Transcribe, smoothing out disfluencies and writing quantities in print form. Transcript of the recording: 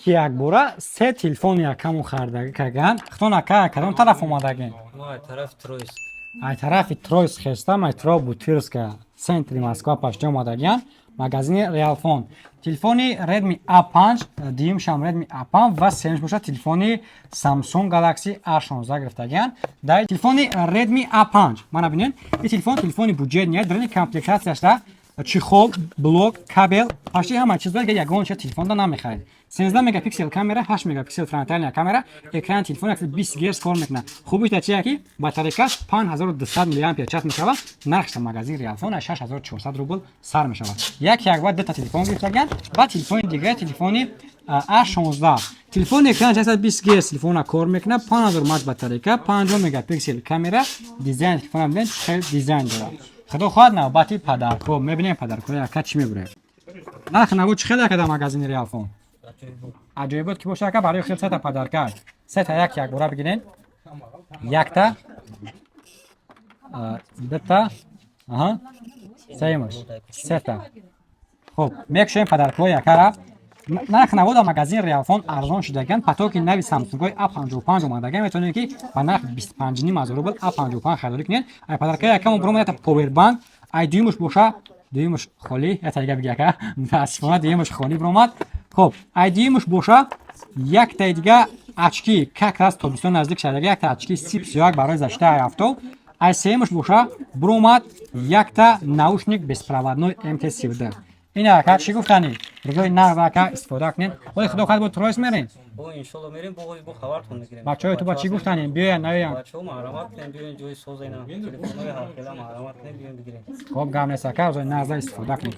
ки якбора се телефони якаму хардаги каган хтона ка кадом тараф омадаген Май тараф Троицк. ай тарафи Троицк хестам ай тро Бутырска центри Москва паште омадаген магазини Realphone телефони Redmi A5 диюмшам Redmi A5 ва семш боша телефони Samsung Galaxy A16 гирифтаген дай телефони Redmi A5 мана бинен ин телефони буҷет не дарани комплектатсияшда чехол, блок, кабел, почти ҳама чизро ягон ягонча телефонда намехаред. 13 мегапиксел камера, 8 мегапиксел фронтальная камера, экран телефона 20 Гц кор мекунад. Хубита чия ки батарейкаш 5200 мАч мешавад. Нархи магазин Realphone 6400 рубл сар мешавад. Як бор дута телефон гирифтаган, ба телефони дигар телефони A16. Телефони экран 20 Гц телефона кор мекунад, 5000 мАч батарейка, 50 мегапиксел камера, дизайн телефона бинед хел дизайн дорад. خدا خواهد نوبتی پدرکو میبینیم پدرکو یکا چی میبره نرخ نبود چه خیلی که در مگزین ریالفون عجیب بود که باشه که برای خیلی سه تا پدرکه سه تا یک بوره بگیرین یک تا دو تا سه سه تا خب میکشیم پدرکو یکا را نرخ نبود در مگزین ریالفون ارزان شدگن پتوکی نوی سامسونگ A55 اومدگن میتونید که با نرخ 25 هزار روبل A55 خریداری کنین ای پدرکه یکم برام تا پاور بانک ای دیومش باشه دیومش خالی یا دیگه بگه که متاسفانه دیومش خالی برام خب ای دیومش باشه یک تا دیگه اچکی که کلاس تابستون نزدیک شده یک تا اچکی سیپس یک برای زشته هفته ای سیمش باشه برام یک تا ناوشنیک безпроводной MT-17 اینا که چی گفتنی روی نرو که استفاده کنین ولی خدا خواهد بود ترویس میرین بو انشالله میریم بو خبرتون میگیریم بچه‌ها تو با چی گفتنین بیاین نیاین بچه‌ها معلومات کنین بیاین جوی سوز اینا تلفن‌های هر کلا معلومات کنین بیاین بگیرین خب گام نسکه از این نازا استفاده کنین